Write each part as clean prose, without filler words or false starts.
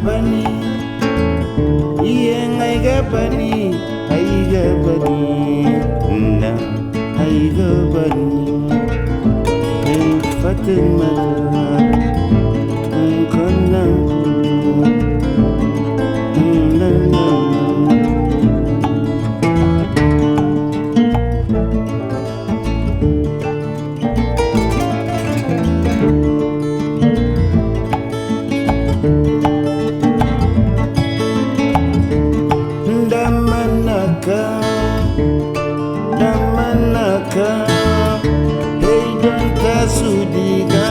bani, yen aiga bani, aiga bani, na aiga bani, Fatima, Kona, na na. Damanaka, hey don't kasudiga,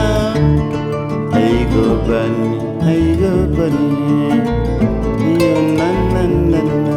hey go bani, yo na na na na.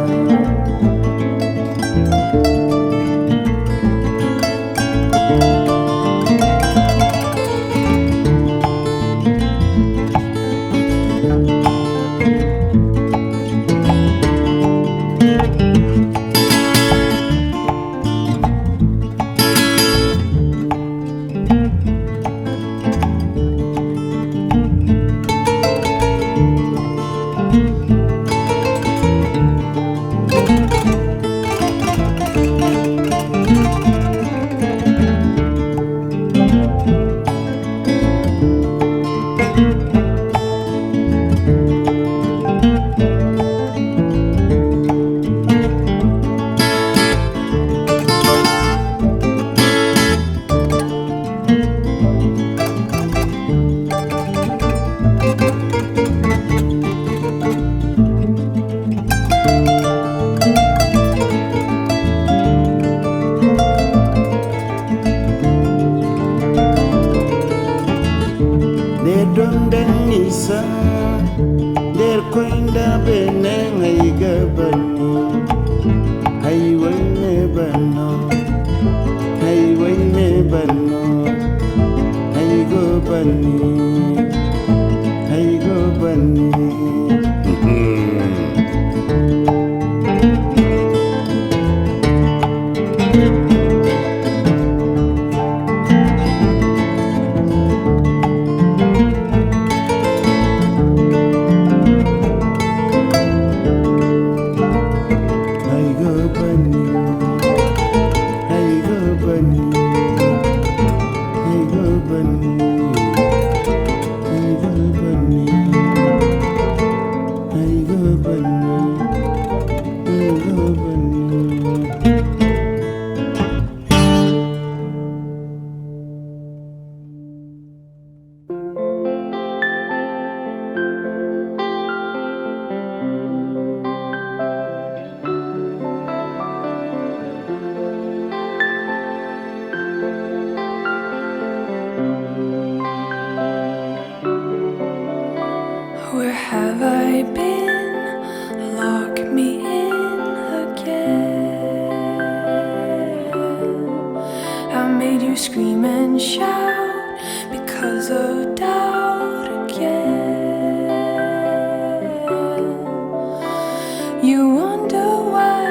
Nisa der koinda bene aiga bani, highway ne bano, highway ne bano, aigo bani, aigo bani. Where have I been? Lock me in again. I made you scream and shout because of doubt again. You wonder why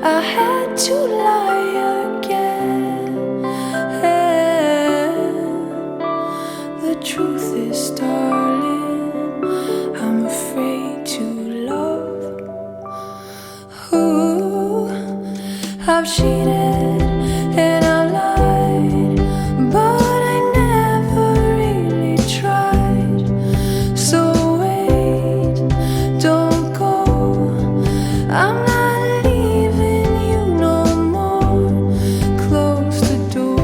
I had to lie again. The truth is, darling, I'm afraid to love. Ooh, I've cheated and I've lied, but I never really tried. So wait, don't go, I'm not leaving you no more. Close the door.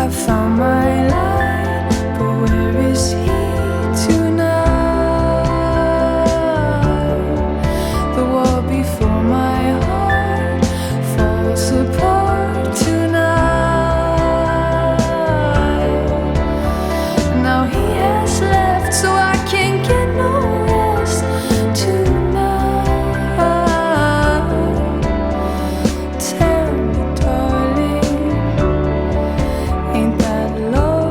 I found my light, but where is he tonight? The wall before my heart falls apart tonight. Now he has left, so I can't get no rest tonight. Tell me, darling, ain't that love?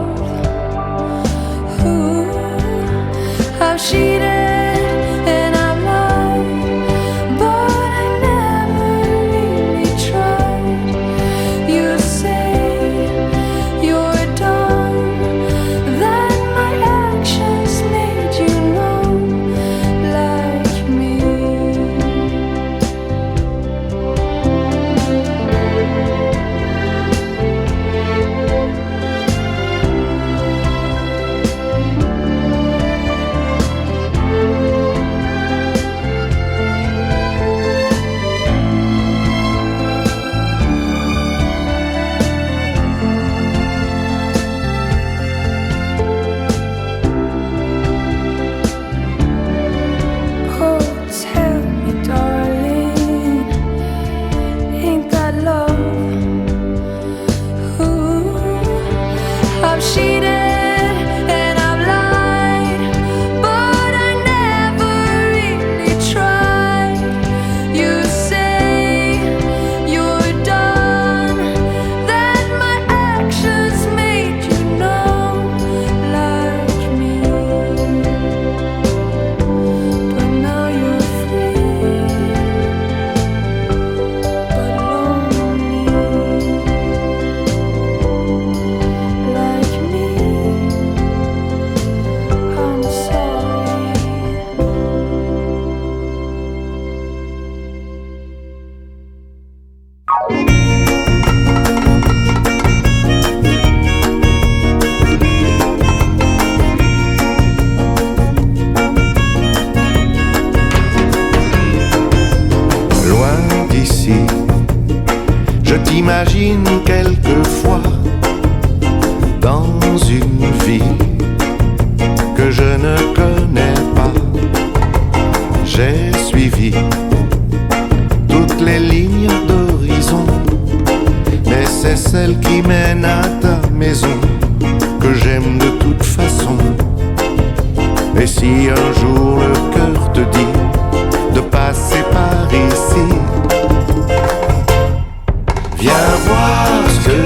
J'imagine quelquefois dans une vie que je ne connais pas, j'ai suivi toutes les lignes d'horizon, mais c'est celle qui mène à ta maison que j'aime de toute façon. Et si un jour le cœur te dit de passer par ici, viens voir ce que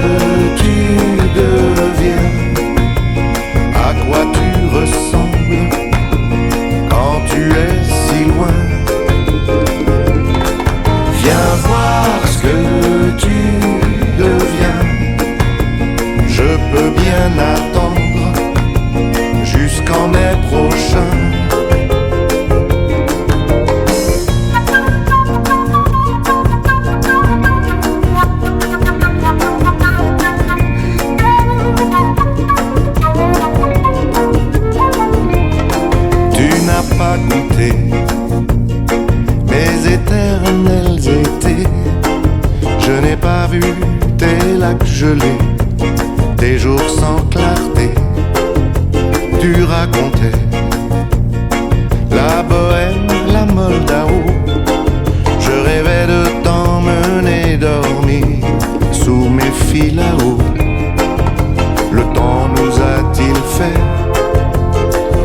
tu deviens, à quoi tu ressembles quand tu es si loin. Viens voir ce que tu deviens, je peux bien attendre jusqu'en mai prochain. Pas goûté mes éternels étés, je n'ai pas vu tes lacs gelés, tes jours sans clarté. Tu racontais la Bohème, la Moldao, je rêvais de t'emmener dormir sous mes fils là-haut. Le temps nous a-t-il fait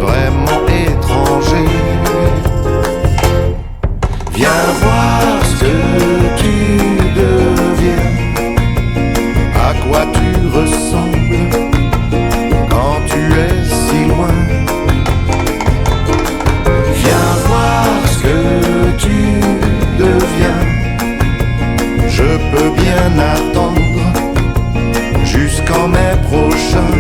vraiment étranger? Viens voir ce que tu deviens, à quoi tu ressembles quand tu es si loin. Viens voir ce que tu deviens, je peux bien attendre jusqu'en mai prochain.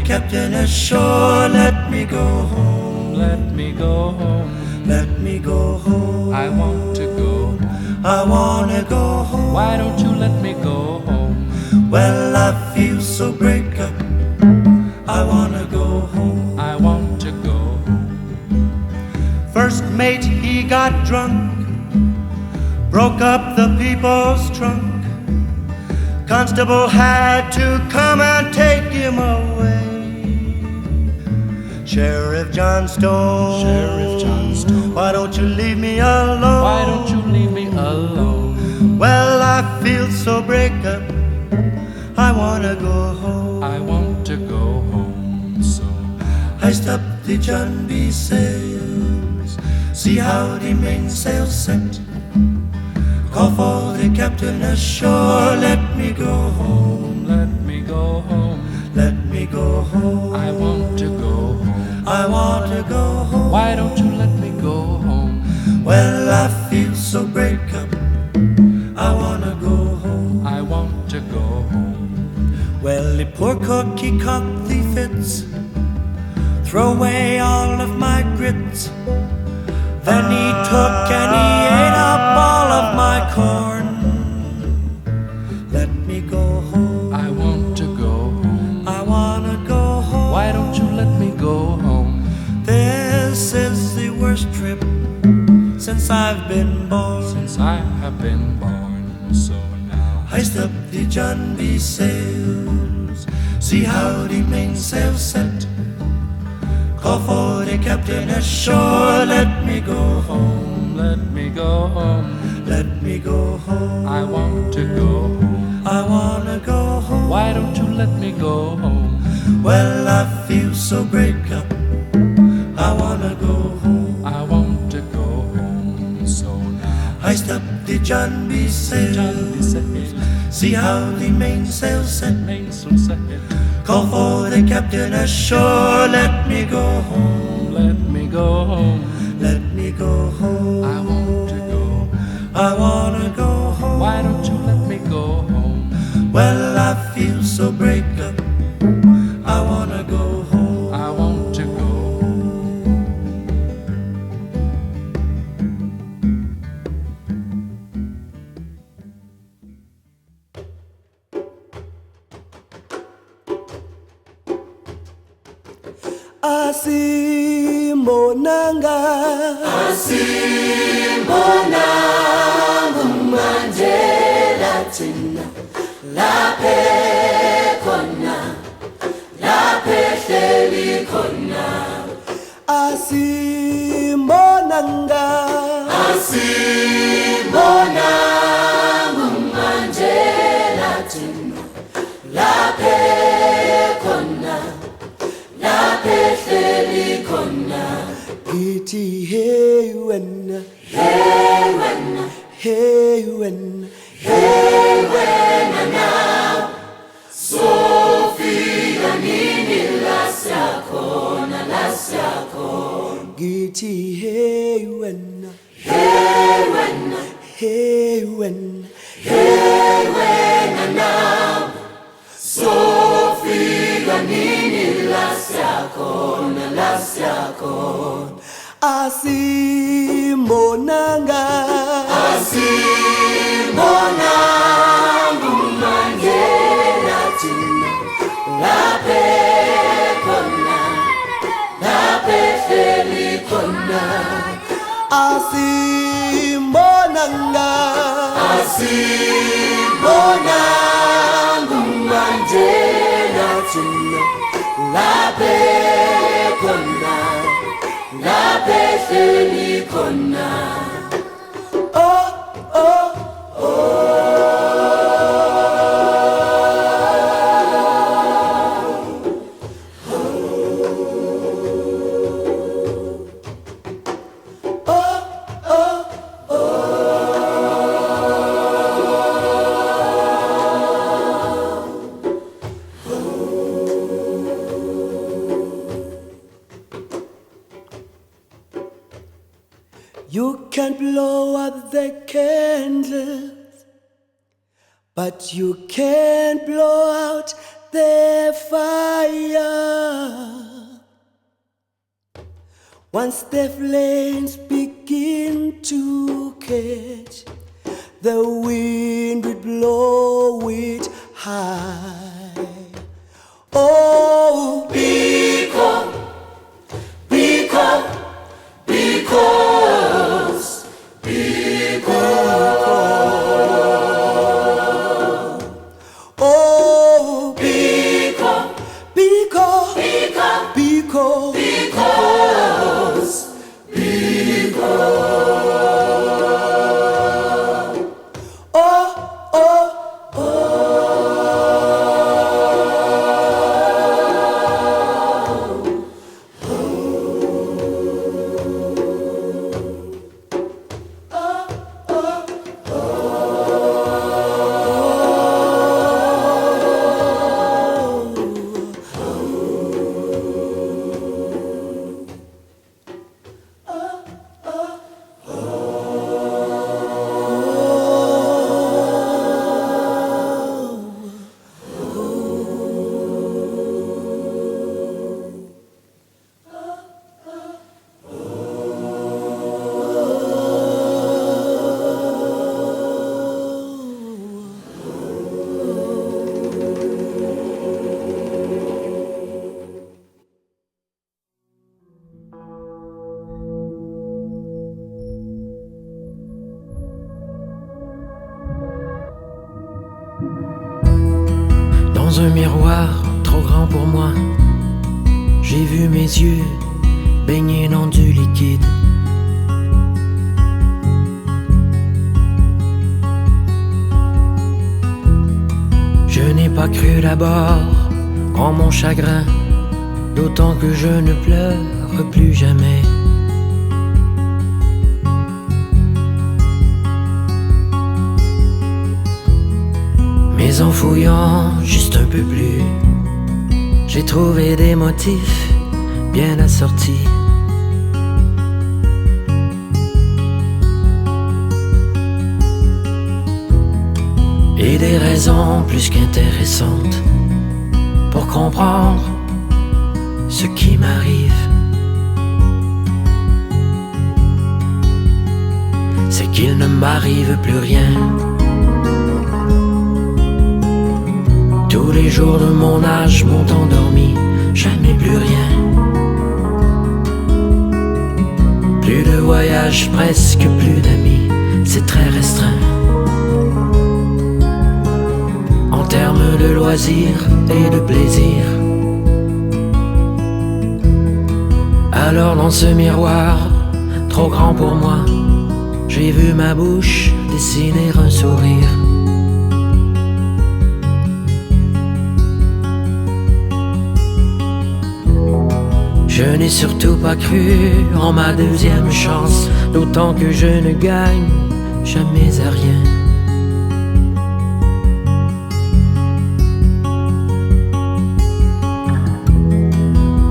Captain ashore, let me go home. Let me go home. Let me go home. I want to go. I wanna go home. Why don't you let me go home? Well, I feel so break up. I wanna go home. I want to go home. First mate, he got drunk, broke up the people's trunk. Constable had to come and take him away. Sheriff Johnstone, Sheriff Johnstone, why don't you leave me alone? Why don't you leave me alone? Well, I feel so break up. I wanna go home. I want to go home. So I stopped the John B. sails, see how the mainsail set. Call for the captain ashore. Let me go home. Let me go home. Let me go home. I want to go home. I want to go home. Why don't you let me go home? Well, I feel so brave. cook, he cocked the fits, throw away all of my grits. Then he took and he ate up all of my corn. Let me go home. I want to go home. I wanna go home. Why don't you let me go home? This is the worst trip since I've been born. Since I have been born, so now Hoist up the John B. sails, see how the mainsail set. Call for the captain ashore, let me go home. let me go home. Let me go home. I want to go home. I wanna go home. Why don't you let me go home? Well, I feel so break up. I wanna go home. I want to go home, so now Hoist up the John B. sails, John B. sails, see how the mainsail set. mainsail set. Call for the captain ashore, let me go home. Let me go home. Let me go home. I want to go. I wanna go home. Why don't you let me go home? Well, I feel so break up. I wanna go home. I want to go. Asimbonanga Mandela thina laphe khona laphe hleli khona Asimbonanga Mandela thina laphe khona laphe hleli khona Githi hey wena hey wena hey wena hey wena now Sofika nini la siyakhona Githi hey wena hey wena hey wena hey wena now Sofika nini la siyakhona Asimbonanga Mandela thina laphe khona laphe hleli khona Asimbonanga Mandela thina laphe khona laphe hleli khona Oh oh You can blow up the candles, but you can't blow out the fire. Once the flames begin to catch, the wind will blow it high. Oh, because oh, because Dans un miroir trop grand pour moi, j'ai vu mes yeux baignés dans du liquide. Je n'ai pas cru d'abord en mon chagrin, d'autant que je ne pleure plus jamais. Mais en fouillant juste un peu plus, j'ai trouvé des motifs bien assortis. Et des raisons plus qu'intéressantes pour comprendre ce qui m'arrive. C'est qu'il ne m'arrive plus rien. Tous les jours de mon âge m'ont endormi, jamais plus rien. Plus de voyages, presque plus d'amis, c'est très restreint. En termes de loisirs et de plaisir. Alors dans ce miroir, trop grand pour moi, j'ai vu ma bouche dessiner un sourire. Je n'ai surtout pas cru en ma deuxième chance, d'autant que je ne gagne jamais à rien.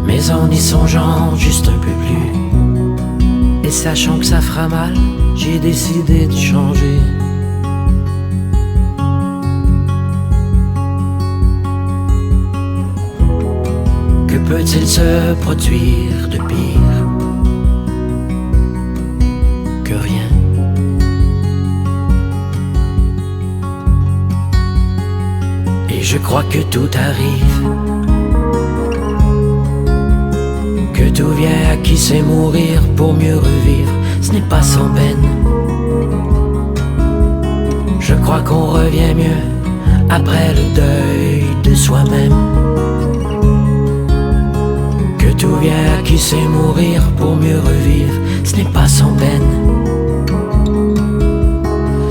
Mais en y songeant juste un peu plus, et sachant que ça fera mal, j'ai décidé de changer. Que peut-il se produire de pire que rien? Et je crois que tout arrive, que tout vient à qui sait mourir pour mieux revivre. Ce n'est pas sans peine. Je crois qu'on revient mieux après le deuil de soi-même. Tout vient à qui sait mourir pour mieux revivre, ce n'est pas sans peine.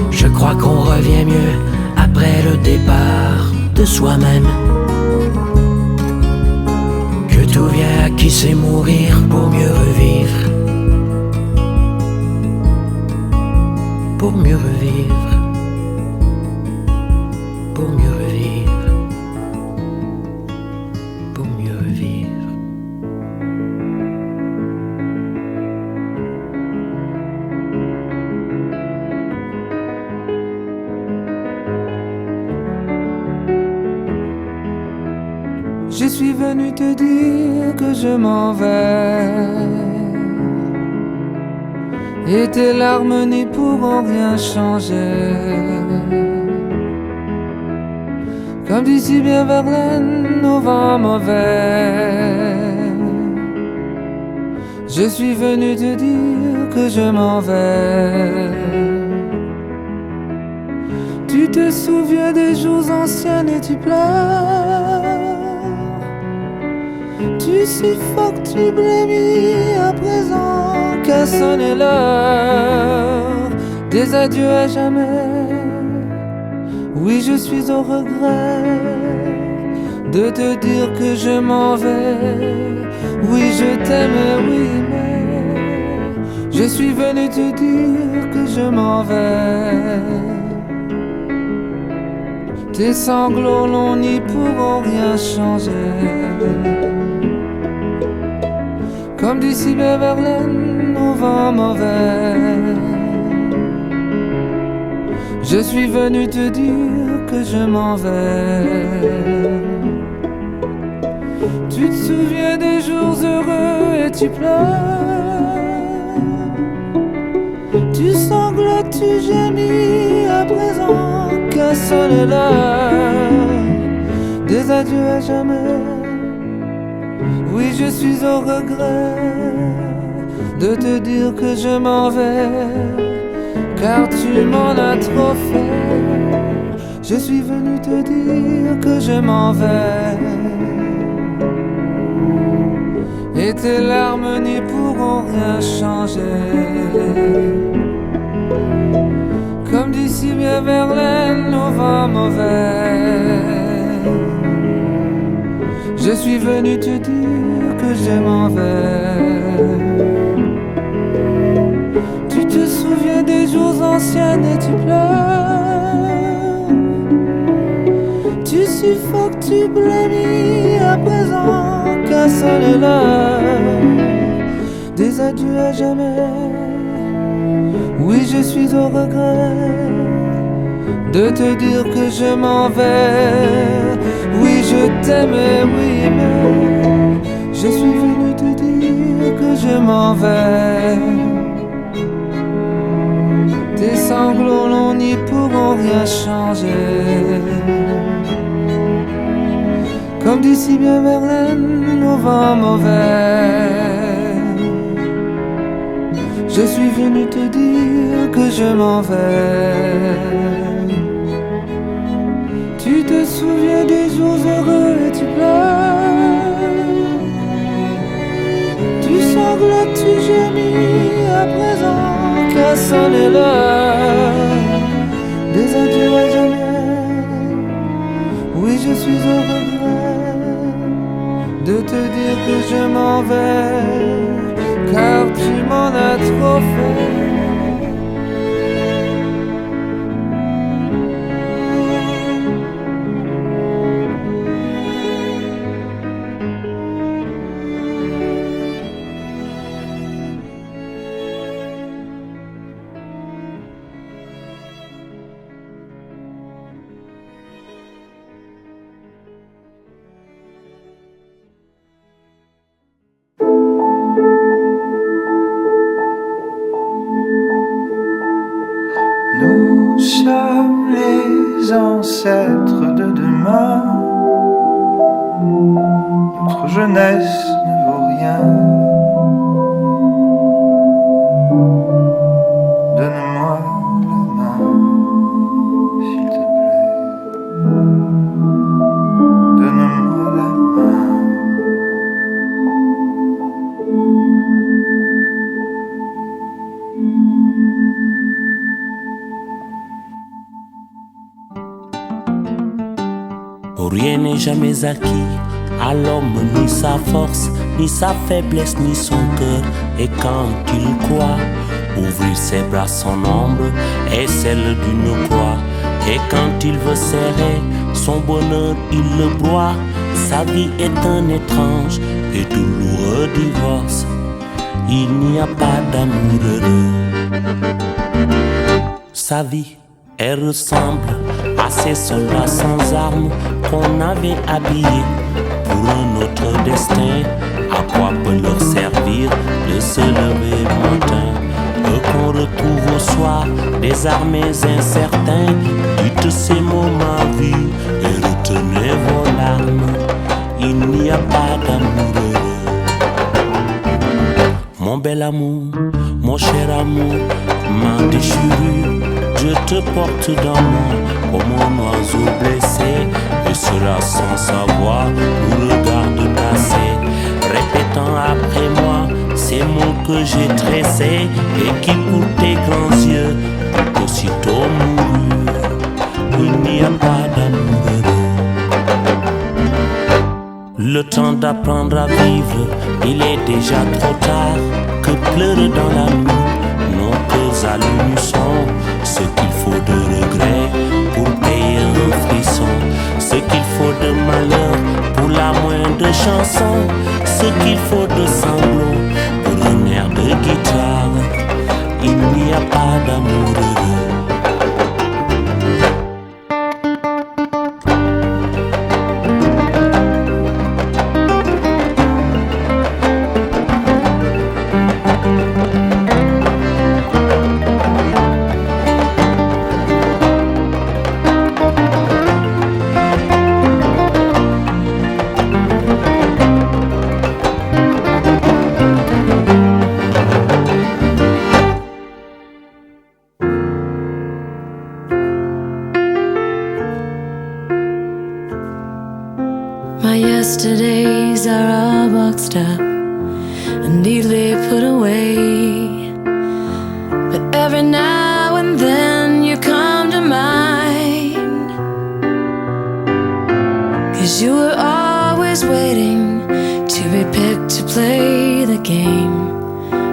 Je crois qu'on revient mieux après le départ de soi-même. Que tout vient à qui sait mourir pour mieux revivre. Pour mieux revivre. Pour mieux revivre. Pour mieux revivre. Je suis venu te dire que je m'en vais, et tes larmes n'y pourront rien changer. Comme dit si bien Verlaine au vent mauvais, je suis venu te dire que je m'en vais. Tu te souviens des jours anciens et tu pleures. Tu suffoques, tu blêmis à présent qu'à sonner l'heure des adieux à jamais. Oui, je suis au regret de te dire que je m'en vais. Oui, je t'aime, oui, mais je suis venu te dire que je m'en vais. Tes sanglots longs n'y pourront rien changer. Comme dit si bien Verlaine au vent mauvais, je suis venu te dire que je m'en vais. Tu te souviens des jours heureux et tu pleures. Tu sanglotes, tu gémis à présent qu'à sonner l'heure des adieux à jamais. Oui, je suis au regret de te dire que je m'en vais, car tu m'en as trop fait. Je suis venu te dire que je m'en vais. Et tes larmes n'y pourront rien changer. Comme dit si bien Verlaine au vent mauvais. Je suis venu te dire que je m'en vais. Tu te souviens des jours anciens et tu pleures. Tu suffoques, tu blêmis à présent qu'à sonner l'heure des adieux à jamais. Oui, je suis au regret de te dire que je m'en vais. Oui, je t'aimais, oui, mais je suis venu te dire que je m'en vais. Tes sanglots longs n'y pourront rien changer. Comme dit si bien Verlaine au vent mauvais. Je suis venu te dire que je m'en vais. Tu te souviens des jours heureux et tu pleures. Tu sanglotes, tu gémis à présent qu'à sonner l'heure des adieux à jamais. Oui, je suis au regret de te dire que je m'en vais, car tu m'en as trop fait. Nous sommes les ancêtres de demain. Notre jeunesse ne vaut rien. Donne-moi la main, s'il te plaît. Donne-moi la main. Rien n'est jamais acquis à l'homme, ni sa force, ni sa faiblesse, ni son cœur. Et quand il croit ouvrir ses bras, son ombre est celle d'une croix. Et quand il veut serrer son bonheur, il le broie. Sa vie est un étrange et douloureux divorce. Il n'y a pas d'amour heureux. Sa vie, elle ressemble à ces soldats sans armes qu'on avait habillés pour un autre destin. À quoi peut leur servir de se lever le matin? Eux qu'on retrouve au soir, désarmés, incertains. Dites ces mots, ma vie, et retenez vos larmes. Il n'y a pas d'amour heureux. Mon bel amour, mon cher amour, ma déchirure, je te porte dans moi comme un oiseau blessé, et cela sans savoir où regarde passer, répétant après moi ces mots que j'ai tressés et qui pour tes grands yeux tout aussitôt moururent. Il n'y a pas d'amour heureux. Le temps d'apprendre à vivre, il est déjà trop tard. Que pleure dans la nuit nos cœurs à l'unisson. Ce qu'il faut de regret pour payer un frisson. Ce qu'il faut de malheur pour la moindre chanson. Ce qu'il faut de sanglots pour un air de guitare. Il n'y a pas d'amour heureux. My yesterdays are all boxed up and neatly put away. But every now and then you come to mind, 'cause you were always waiting to be picked to play the game.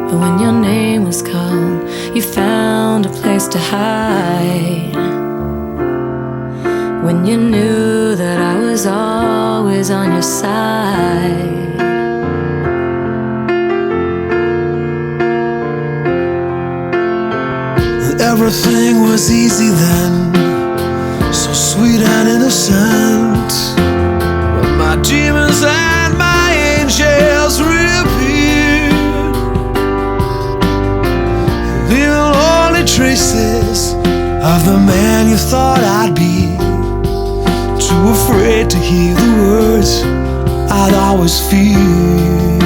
But when your name was called, you found a place to hide. When you knew that I was always on your side. Everything was easy then, so sweet and innocent. But my demons and my angels reappeared, leaving only traces of the man you thought I'd be. Too afraid to hear the words I'd always feared,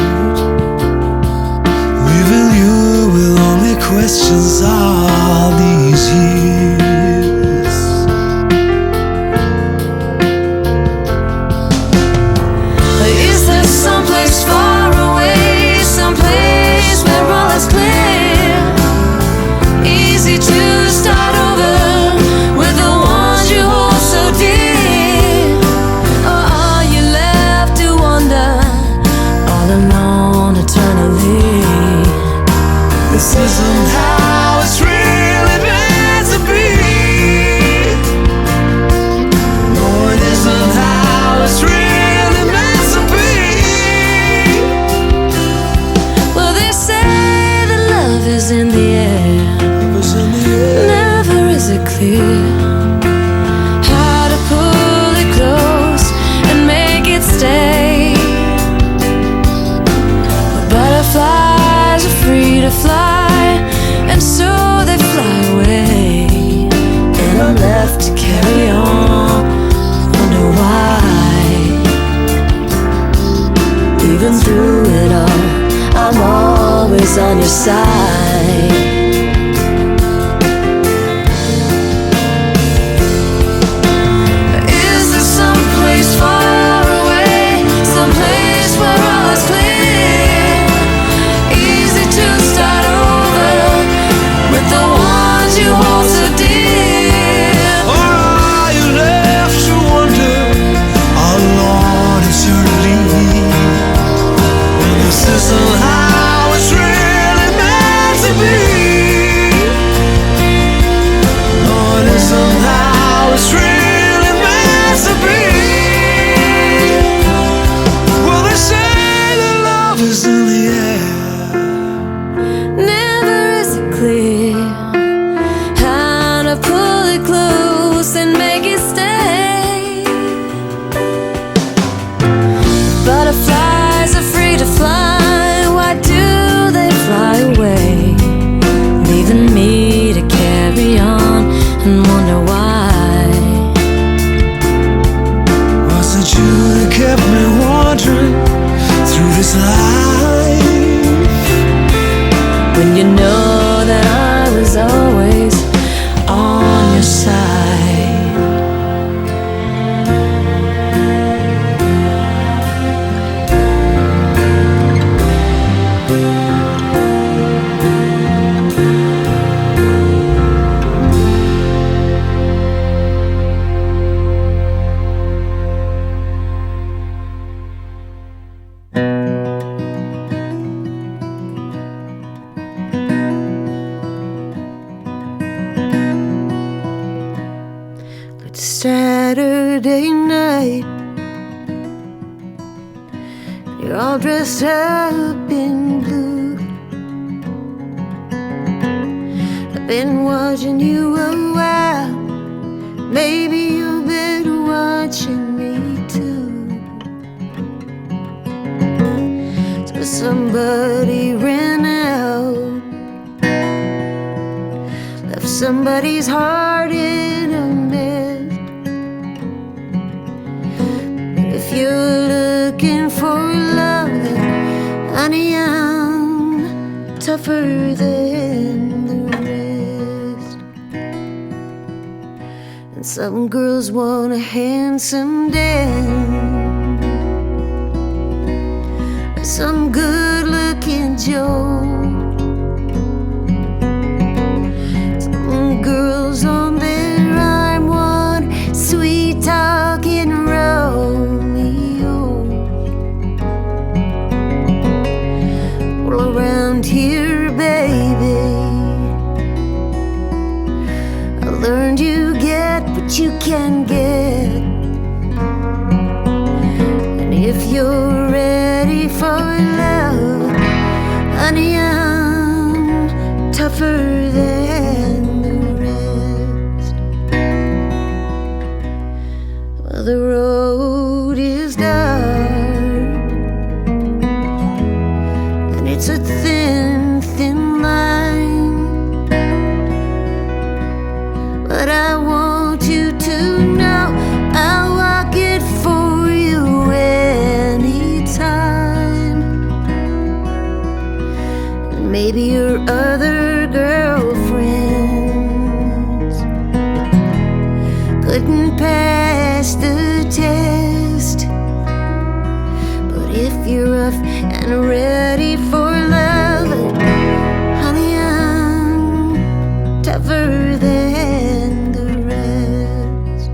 leaving you with only questions all these years. Is there someplace far away, someplace where all is clear, easy to start over with the ones you hold so dear? Or are you left to wander all alone eternally? This isn't how it's really meant to be. No, it isn't how it's really meant to be. Well, they say that love is in the air. Never is it clear how to pull it close and make it stay. But butterflies are free to fly, and so they fly away, and I'm left to carry on, wonder why. Even through it all, I'm always on your side. Is there some place far away, some place where all is clear, easy to start over with the ones you hold so dear? Or are you left to wonder all alone eternally? And this isn't how it's really meant to be. No, it isn't how it's really meant to be. Well, they say that love is in the air. Never is it clear how to pull it close and make it stay. Butterflies are free to fly, why do they fly away, leaving me to carry on and wonder why. Was it you that kept me wandering through this life? When you know that I was always on your side. It's Saturday night, you're all dressed up in blue. I've been watching you a while, maybe you've been watching me too. So somebody ran out, left somebody's heart in a mess. If you're looking for love, honey, I'm tougher than the rest. And some girls want a handsome dance, some good-looking Joe. Some girls on their arm want sweet-talking Romeo. Well, around here, baby, I learned you get what you can get. And if you're ready for love, honey, I'm tougher than the rest. Well, the road is dark, and it's a thin, thin line, but I want you to know I'll walk it for you anytime. And maybe your other girlfriends couldn't pass the test, but if you're rough and ready for love, honey, I'm tougher than the rest.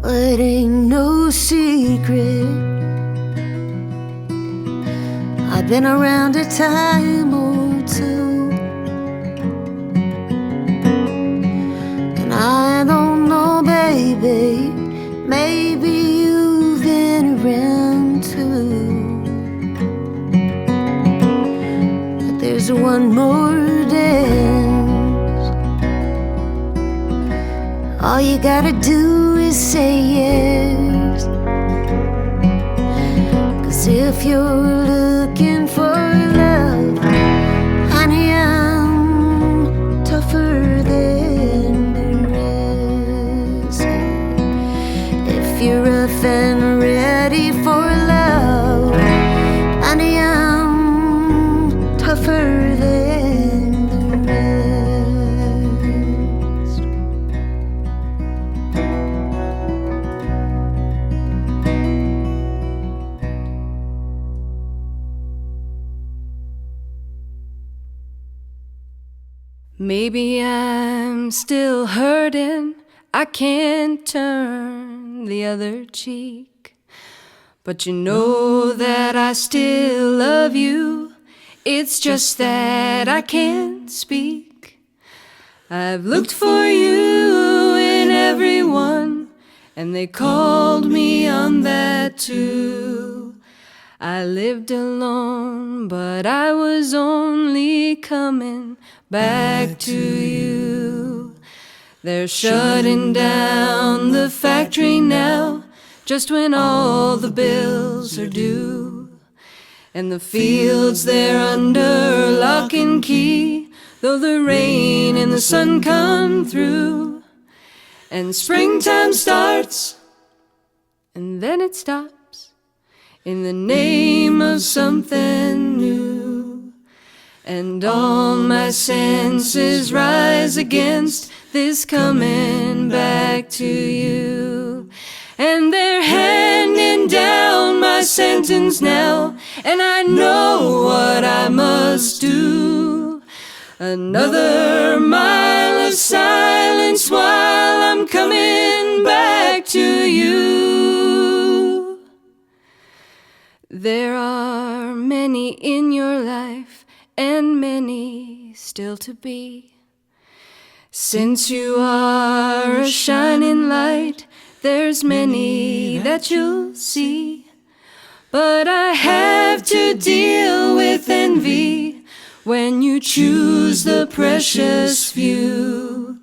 Well, it ain't no secret, I've been around a time or two, and I don't know, baby, maybe you've been around too. But there's one more dance, all you gotta do is say yes. 'Cause if you're looking for love, honey, I'm tougher than the rest. If you're rough and ready for love, honey, I'm tougher than the rest. Maybe I'm still hurting, I can't turn the other cheek, but you know that I still love you. It's just that I can't speak. I've looked for you in everyone, and they called me on that too. I lived alone, but I was only coming back to you. They're shutting down the factory now, just when all the bills are due. And the fields, they're under lock and key, though the rain and the sun come through. And springtime starts, and then it stops, in the name of something new. And all my senses rise against this coming back to you. And they're handing down my sentence now, and I know what I must do. Another mile of silence while I'm coming back to you. There are many in your life, and many still to be. Since you are a shining light, there's many that you'll see. But I have to deal with envy when you choose the precious few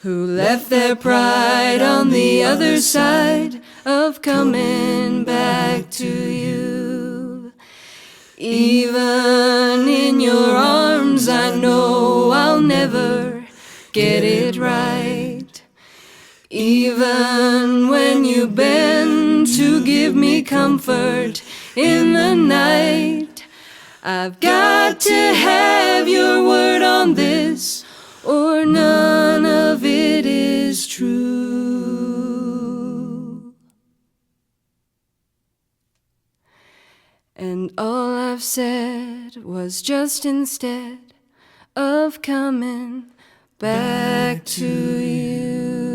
who left their pride on the other side of coming back to you. Even in your arms I know I'll never get it right. Even when you bend to give me comfort in the night, I've got to have your word on this, or none of it is true. And all I've said was just instead of coming back to you.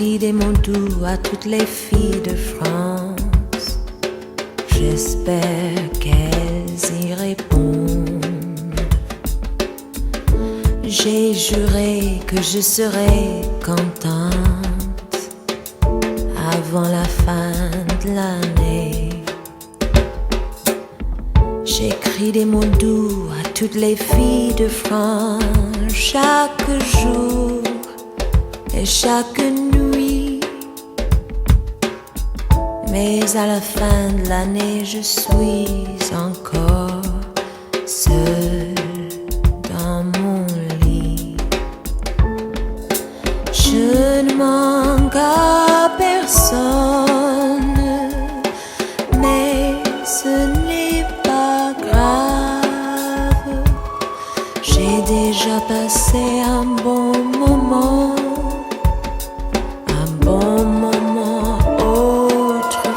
J'écris des mots doux à toutes les filles de France. J'espère qu'elles y répondent. J'ai juré que je serais contente avant la fin de l'année. J'écris des mots doux à toutes les filles de France chaque jour et chaque nuit. Mais à la fin de l'année, je suis encore seule dans mon lit. Je ne manque à personne, mais ce n'est pas grave. J'ai déjà passé un bon moment, un bon moment autrefois.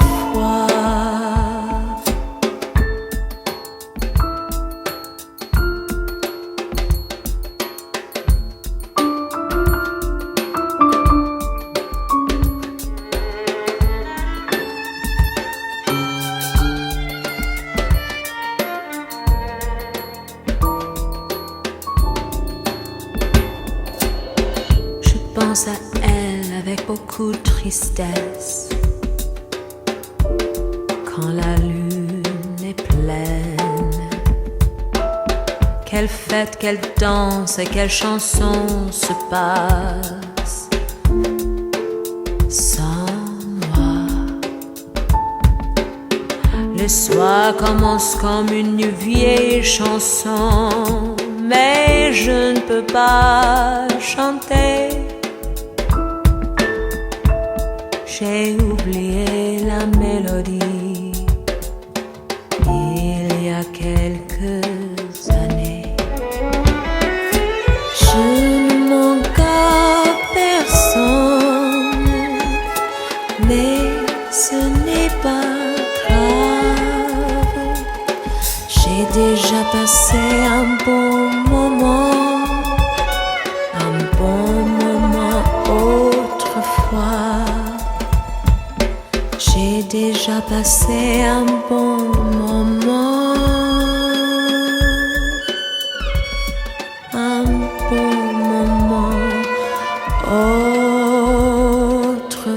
À elle avec beaucoup de tristesse quand la lune est pleine, quelle fête, quelle danse et quelle chanson se passe sans moi. Le soir commence comme une vieille chanson, mais je ne peux pas chanter. J'ai oublié la mélodie il y a quelques années. Je ne manque à personne, mais ce n'est pas grave. J'ai déjà passé un bon moment, un bon moment autrefois. J'ai déjà passé un bon moment, un bon moment autrefois.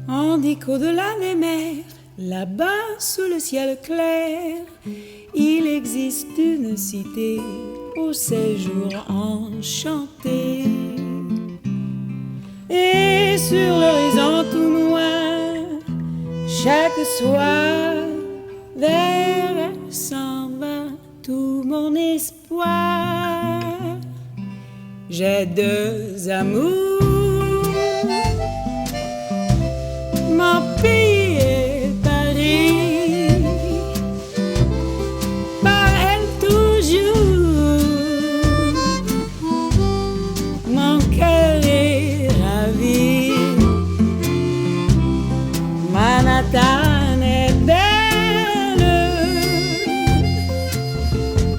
On dit qu'au-delà des mers, là-bas sous le ciel clair, il existe une cité au séjour enchanté. Et sur l'horizon tout loin, chaque soir, vers elle s'en va tout mon espoir. J'ai deux amours, mon pays est Paris, par elle toujours, mon cœur est ravi. Manhattan est belle,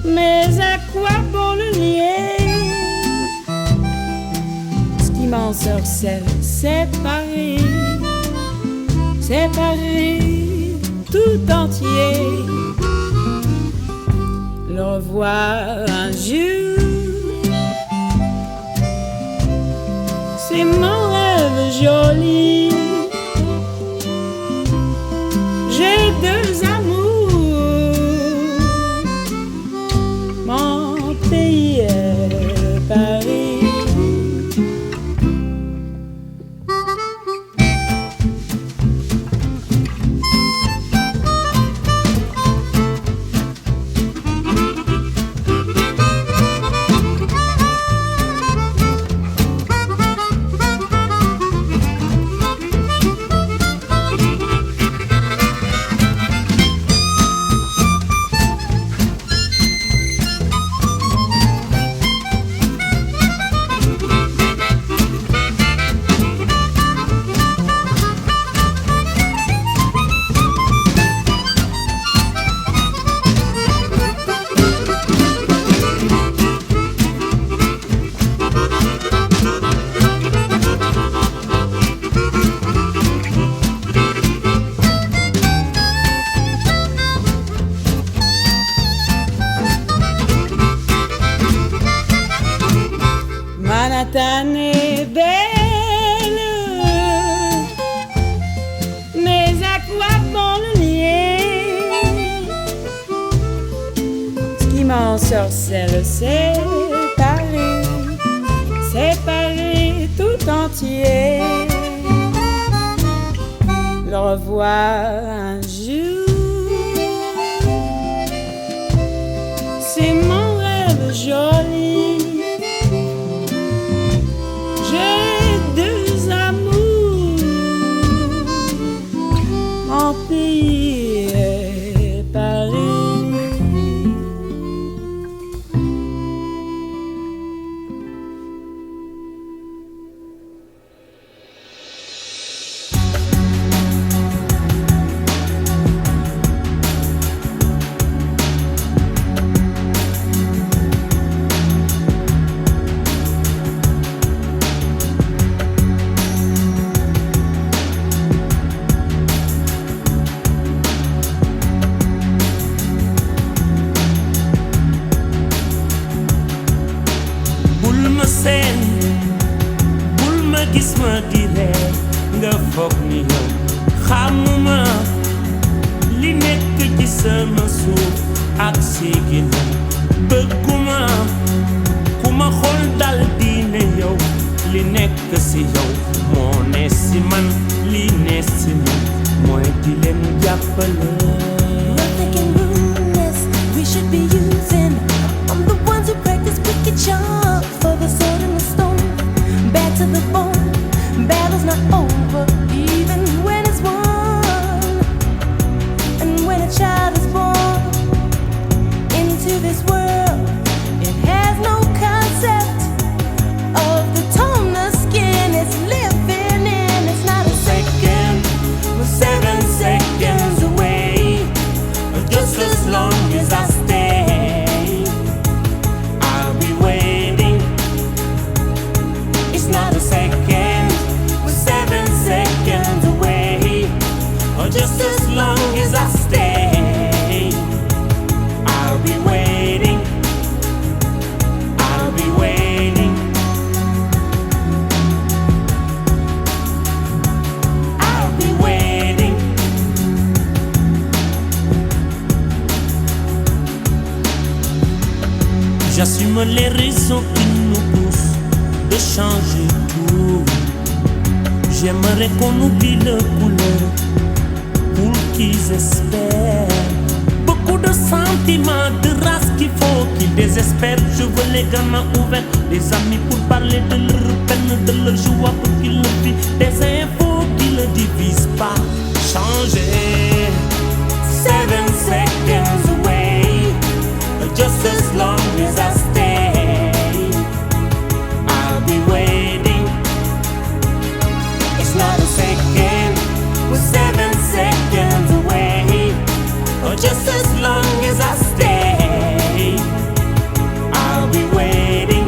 mais à quoi bon le nier? Ce qui m'ensorcelle, c'est Paris. C'est Paris tout entier. Le revoir un jour, c'est mon rêve joli. J'ai deux amours, mon pays est Paris. Sainte-Anne belle, mais à quoi bon le nier? Ce qui m'ensorcelle, c'est Paris tout entier. Le revoir un jour, c'est mon rêve joli. J'ai deux amours, mon pays est Paris. gis ma di reer nga foog ni yow xamuma li nekk ci sama suuf ak si ginnaaw bëgguma ku ma xool dal di ne yow li nekk si yow moo ne si man li ne si man mooy di leen jàppale. Nothing can ruin this. We should be using. I'm the ones who practice wicked charms for the sword and the stone. Back to the bone. Battle's not over, even when it's won. And when a child is born into this world, it has no concept of the tone the skin is living in. It's not a second, we're 7 seconds away. Just as long as I stay, I'll be waiting. It's not a second, we're 7 seconds away. Just as long as I stay, I'll be waiting. I'll be waiting. I'll be waiting. J'assume les raisons qui nous poussent de changer tout. J'aimerais qu'on oublie le couleur pour qu'ils espèrent. Beaucoup de sentiments, de race qu'il faut qu'ils désespèrent. Je veux les gamins ouverts, des amis pour parler de leur peine, de leur joie pour qu'ils le vivent. Des infos qui ne divisent pas. Changer. 7 seconds away. Just as long as I stay, I'll be waiting. It's not a second, we're 7 seconds away. Just as long as I stay, I'll be waiting.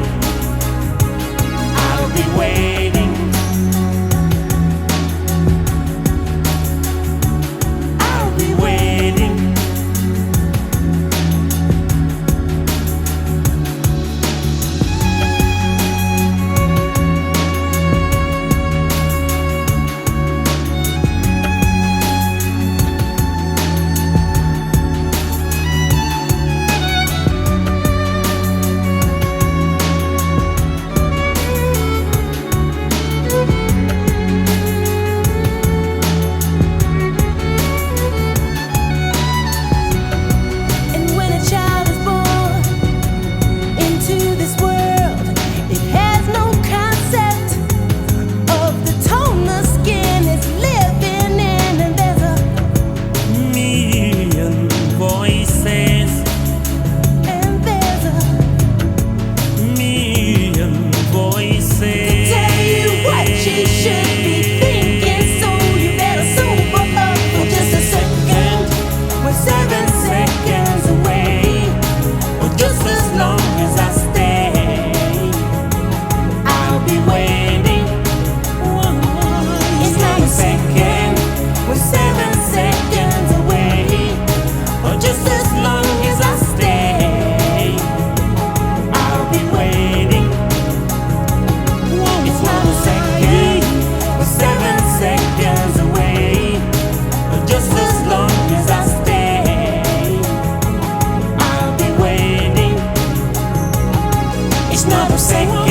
I'll be waiting. I'll be waiting. not a second